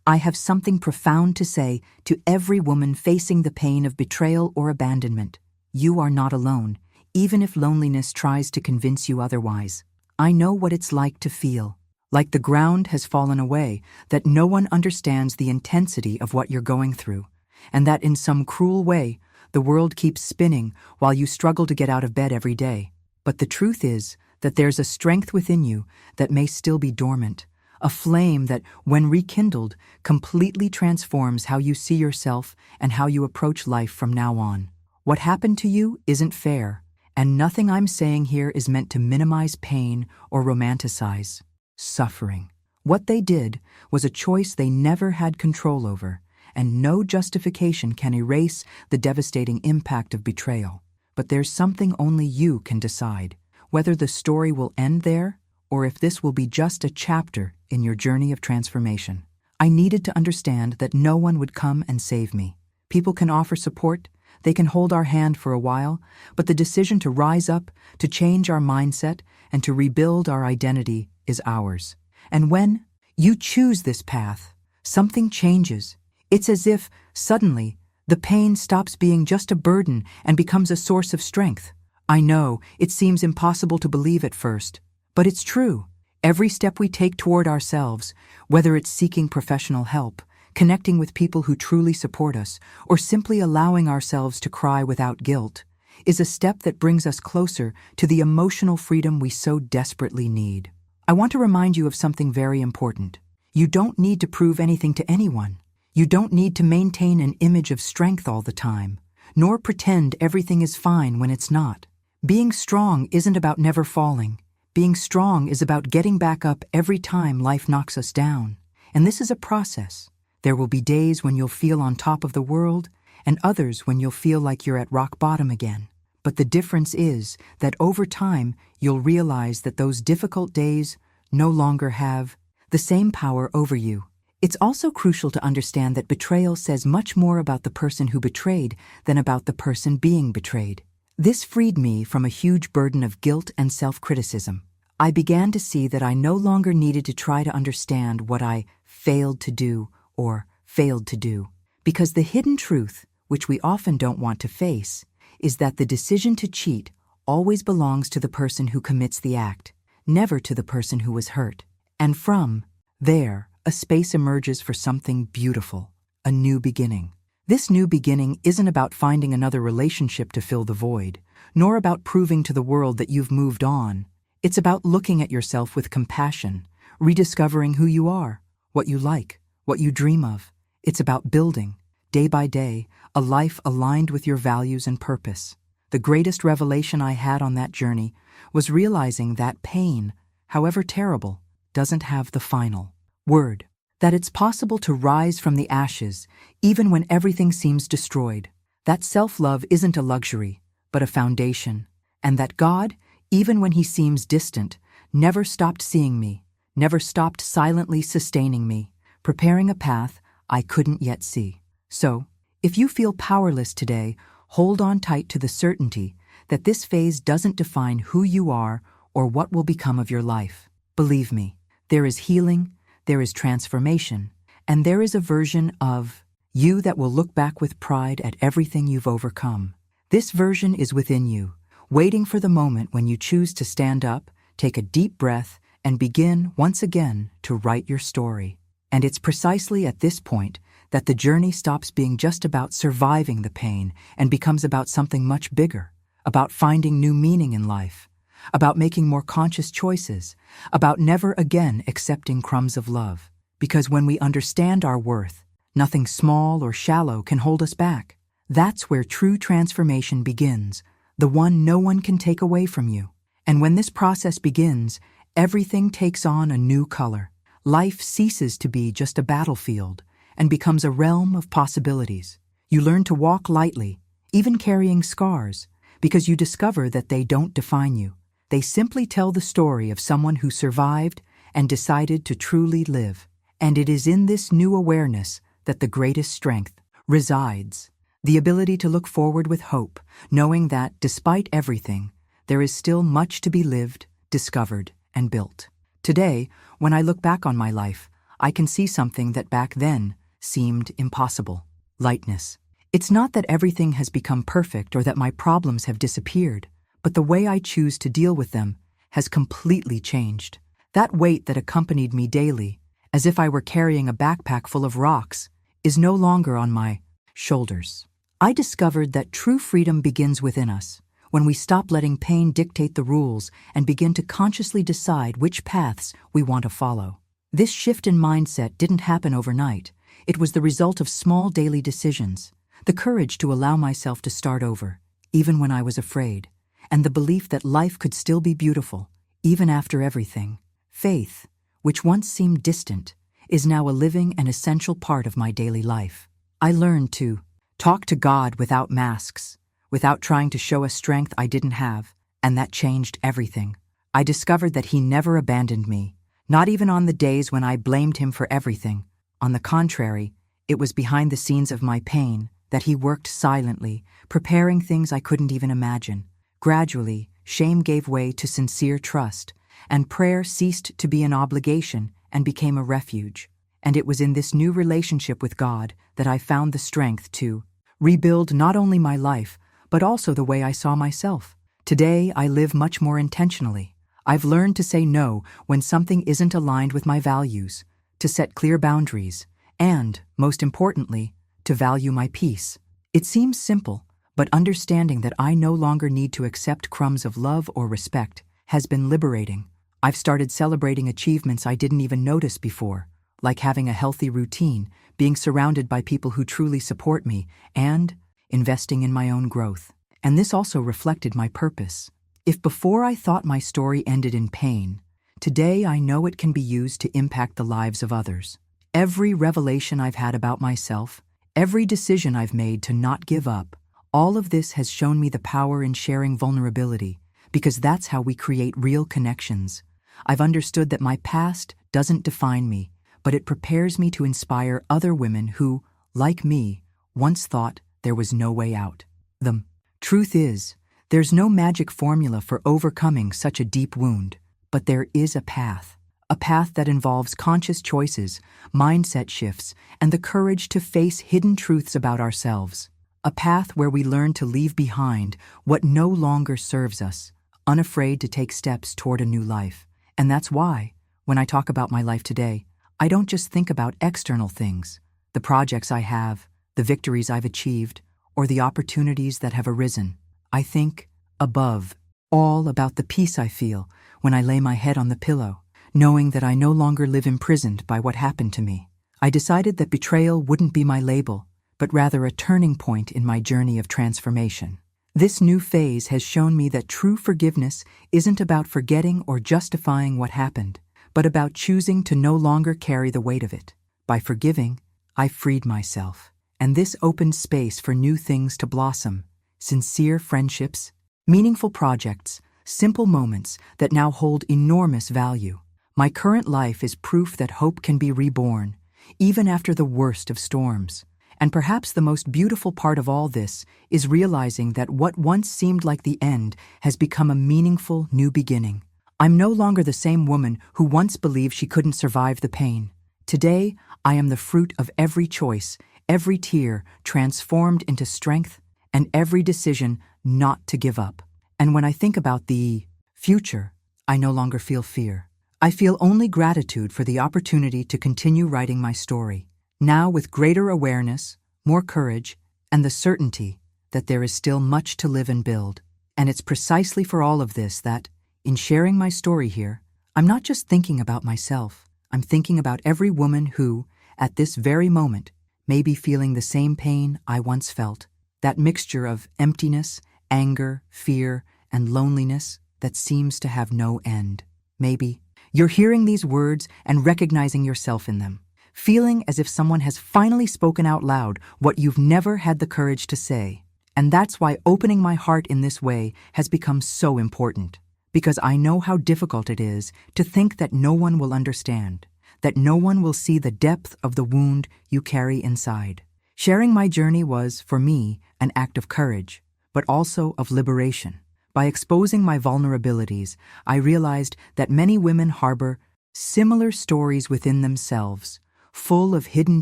I have something profound to say to every woman facing the pain of betrayal or abandonment. You are not alone, even if loneliness tries to convince you otherwise. I know what it's like to feel like the ground has fallen away, that no one understands the intensity of what you're going through, and that in some cruel way, the world keeps spinning while you struggle to get out of bed every day. But the truth is that there's a strength within you that may still be dormant, a flame that, when rekindled, completely transforms how you see yourself and how you approach life from now on. What happened to you isn't fair, and nothing I'm saying here is meant to minimize pain or romanticize suffering. What they did was a choice they never had control over, and no justification can erase the devastating impact of betrayal. But there's something only you can decide, whether the story will end there or if this will be just a chapter in your journey of transformation. I needed to understand that no one would come and save me. People can offer support, they can hold our hand for a while, but the decision to rise up, to change our mindset, and to rebuild our identity is ours. And when you choose this path, something changes. It's as if, suddenly, the pain stops being just a burden and becomes a source of strength. I know, it seems impossible to believe at first, but it's true. Every step we take toward ourselves, whether it's seeking professional help, connecting with people who truly support us, or simply allowing ourselves to cry without guilt, is a step that brings us closer to the emotional freedom we so desperately need. I want to remind you of something very important. You don't need to prove anything to anyone. You don't need to maintain an image of strength all the time, nor pretend everything is fine when it's not. Being strong isn't about never falling. Being strong is about getting back up every time life knocks us down. And this is a process. There will be days when you'll feel on top of the world, and others when you'll feel like you're at rock bottom again. But the difference is that over time, you'll realize that those difficult days no longer have the same power over you. It's also crucial to understand that betrayal says much more about the person who betrayed than about the person being betrayed. This freed me from a huge burden of guilt and self-criticism. I began to see that I no longer needed to try to understand what I failed to do or failed to do, because the hidden truth, which we often don't want to face, is that the decision to cheat always belongs to the person who commits the act, never to the person who was hurt. And from there, a space emerges for something beautiful, a new beginning. This new beginning isn't about finding another relationship to fill the void, nor about proving to the world that you've moved on. It's about looking at yourself with compassion, rediscovering who you are, what you like, what you dream of. It's about building, day by day, a life aligned with your values and purpose. The greatest revelation I had on that journey was realizing that pain, however terrible, doesn't have the final word. That it's possible to rise from the ashes, even when everything seems destroyed. That self-love isn't a luxury, but a foundation. And that God, even when He seems distant, never stopped seeing me, never stopped silently sustaining me, preparing a path I couldn't yet see. So, if you feel powerless today, hold on tight to the certainty that this phase doesn't define who you are or what will become of your life. Believe me, there is healing, there is transformation, and there is a version of you that will look back with pride at everything you've overcome. This version is within you, waiting for the moment when you choose to stand up, take a deep breath, and begin once again to write your story. And it's precisely at this point that the journey stops being just about surviving the pain and becomes about something much bigger, about finding new meaning in life, about making more conscious choices, about never again accepting crumbs of love. Because when we understand our worth, nothing small or shallow can hold us back. That's where true transformation begins, the one no one can take away from you. And when this process begins, everything takes on a new color. Life ceases to be just a battlefield and becomes a realm of possibilities. You learn to walk lightly, even carrying scars, because you discover that they don't define you. They simply tell the story of someone who survived and decided to truly live. And it is in this new awareness that the greatest strength resides. The ability to look forward with hope, knowing that, despite everything, there is still much to be lived, discovered, and built. Today, when I look back on my life, I can see something that back then seemed impossible: lightness. It's not that everything has become perfect or that my problems have disappeared, but the way I choose to deal with them has completely changed. That weight that accompanied me daily, as if I were carrying a backpack full of rocks, is no longer on my shoulders. I discovered that true freedom begins within us, when we stop letting pain dictate the rules and begin to consciously decide which paths we want to follow. This shift in mindset didn't happen overnight. It was the result of small daily decisions, the courage to allow myself to start over, even when I was afraid, and the belief that life could still be beautiful, even after everything. Faith, which once seemed distant, is now a living and essential part of my daily life. I learned to talk to God without masks, without trying to show a strength I didn't have, and that changed everything. I discovered that He never abandoned me, not even on the days when I blamed Him for everything. On the contrary, it was behind the scenes of my pain that He worked silently, preparing things I couldn't even imagine. Gradually, shame gave way to sincere trust, and prayer ceased to be an obligation and became a refuge. And it was in this new relationship with God that I found the strength to rebuild not only my life, but also the way I saw myself. Today, I live much more intentionally. I've learned to say no when something isn't aligned with my values, to set clear boundaries, and, most importantly, to value my peace. It seems simple, but understanding that I no longer need to accept crumbs of love or respect has been liberating. I've started celebrating achievements I didn't even notice before, like having a healthy routine, being surrounded by people who truly support me, and investing in my own growth. And this also reflected my purpose. If before I thought my story ended in pain, today I know it can be used to impact the lives of others. Every revelation I've had about myself, every decision I've made to not give up, all of this has shown me the power in sharing vulnerability, because that's how we create real connections. I've understood that my past doesn't define me, but it prepares me to inspire other women who, like me, once thought there was no way out. The truth is, there's no magic formula for overcoming such a deep wound, but there is a path that involves conscious choices, mindset shifts, and the courage to face hidden truths about ourselves. A path where we learn to leave behind what no longer serves us, unafraid to take steps toward a new life. And that's why, when I talk about my life today, I don't just think about external things, the projects I have, the victories I've achieved, or the opportunities that have arisen. I think, above all, about the peace I feel when I lay my head on the pillow, knowing that I no longer live imprisoned by what happened to me. I decided that betrayal wouldn't be my label, but rather a turning point in my journey of transformation. This new phase has shown me that true forgiveness isn't about forgetting or justifying what happened, but about choosing to no longer carry the weight of it. By forgiving, I freed myself, and this opened space for new things to blossom, sincere friendships, meaningful projects, simple moments that now hold enormous value. My current life is proof that hope can be reborn, even after the worst of storms. And perhaps the most beautiful part of all this is realizing that what once seemed like the end has become a meaningful new beginning. I'm no longer the same woman who once believed she couldn't survive the pain. Today, I am the fruit of every choice, every tear transformed into strength, and every decision not to give up. And when I think about the future, I no longer feel fear. I feel only gratitude for the opportunity to continue writing my story, now with greater awareness, more courage, and the certainty that there is still much to live and build. And it's precisely for all of this that, in sharing my story here, I'm not just thinking about myself, I'm thinking about every woman who, at this very moment, may be feeling the same pain I once felt, that mixture of emptiness, anger, fear, and loneliness that seems to have no end. Maybe you're hearing these words and recognizing yourself in them, feeling as if someone has finally spoken out loud what you've never had the courage to say. And that's why opening my heart in this way has become so important, because I know how difficult it is to think that no one will understand, that no one will see the depth of the wound you carry inside. Sharing my journey was, for me, an act of courage, but also of liberation. By exposing my vulnerabilities, I realized that many women harbor similar stories within themselves, full of hidden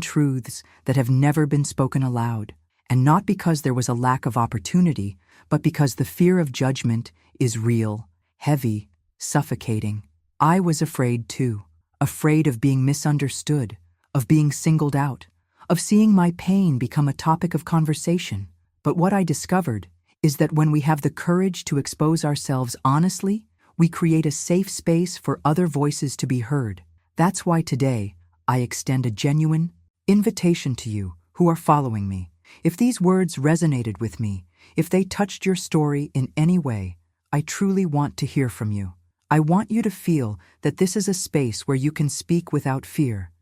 truths that have never been spoken aloud. And not because there was a lack of opportunity, but because the fear of judgment is real, heavy, suffocating. I was afraid too, afraid of being misunderstood, of being singled out, of seeing my pain become a topic of conversation. But what I discovered is that when we have the courage to expose ourselves honestly, we create a safe space for other voices to be heard. That's why today I extend a genuine invitation to you who are following me. If these words resonated with me, if they touched your story in any way, I truly want to hear from you. I want you to feel that this is a space where you can speak without fear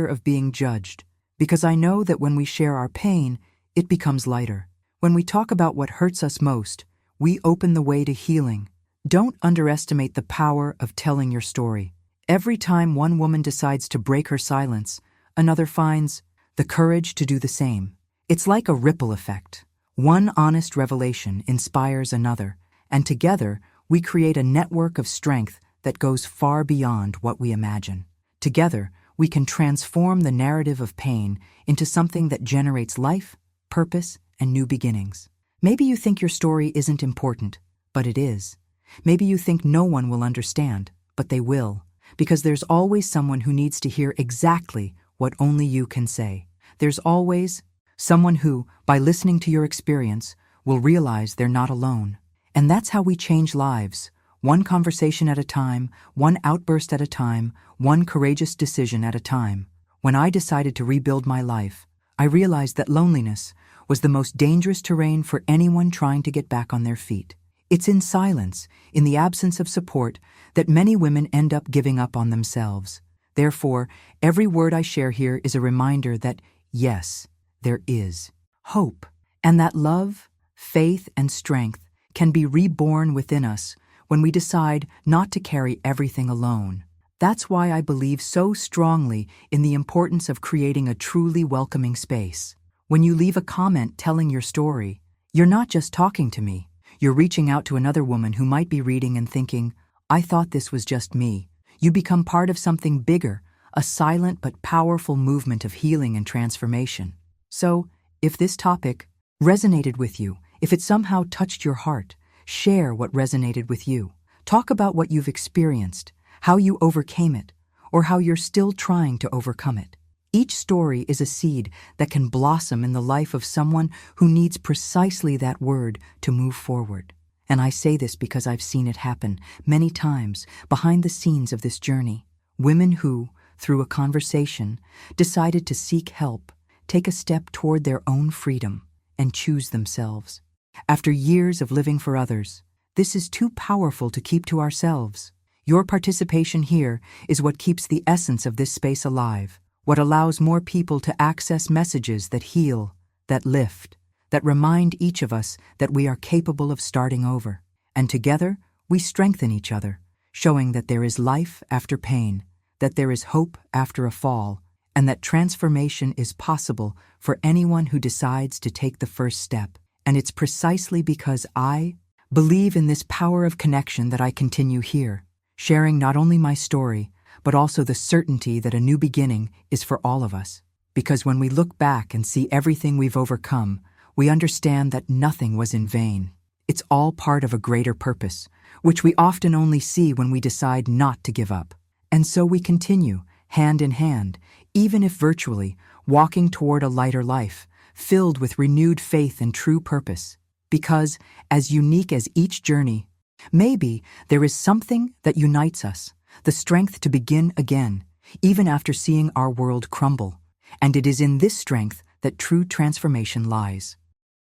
of being judged, because I know that when we share our pain, it becomes lighter. When we talk about what hurts us most, we open the way to healing. Don't underestimate the power of telling your story. Every time one woman decides to break her silence, another finds the courage to do the same. It's like a ripple effect. One honest revelation inspires another, and together we create a network of strength that goes far beyond what we imagine. Together, we can transform the narrative of pain into something that generates life, purpose, and new beginnings. Maybe you think your story isn't important, but it is. Maybe you think no one will understand, but they will, because there's always someone who needs to hear exactly what only you can say. There's always someone who, by listening to your experience, will realize they're not alone. And that's how we change lives, one conversation at a time, one outburst at a time, one courageous decision at a time. When I decided to rebuild my life, I realized that loneliness was the most dangerous terrain for anyone trying to get back on their feet. It's in silence, in the absence of support, that many women end up giving up on themselves. Therefore, every word I share here is a reminder that, yes, there is hope, and that love, faith, and strength can be reborn within us when we decide not to carry everything alone. That's why I believe so strongly in the importance of creating a truly welcoming space. When you leave a comment telling your story, you're not just talking to me. You're reaching out to another woman who might be reading and thinking, I thought this was just me. You become part of something bigger, a silent but powerful movement of healing and transformation. So, if this topic resonated with you, if it somehow touched your heart, share what resonated with you. Talk about what you've experienced, how you overcame it, or how you're still trying to overcome it. Each story is a seed that can blossom in the life of someone who needs precisely that word to move forward. And I say this because I've seen it happen many times behind the scenes of this journey. Women who, through a conversation, decided to seek help, take a step toward their own freedom, and choose themselves. After years of living for others, this is too powerful to keep to ourselves. Your participation here is what keeps the essence of this space alive, what allows more people to access messages that heal, that lift, that remind each of us that we are capable of starting over. And together, we strengthen each other, showing that there is life after pain, that there is hope after a fall, and that transformation is possible for anyone who decides to take the first step. And it's precisely because I believe in this power of connection that I continue here, sharing not only my story, but also the certainty that a new beginning is for all of us. Because when we look back and see everything we've overcome, we understand that nothing was in vain. It's all part of a greater purpose, which we often only see when we decide not to give up. And so we continue, hand in hand, even if virtually, walking toward a lighter life, filled with renewed faith and true purpose. Because, as unique as each journey, maybe there is something that unites us, the strength to begin again, even after seeing our world crumble. And it is in this strength that true transformation lies.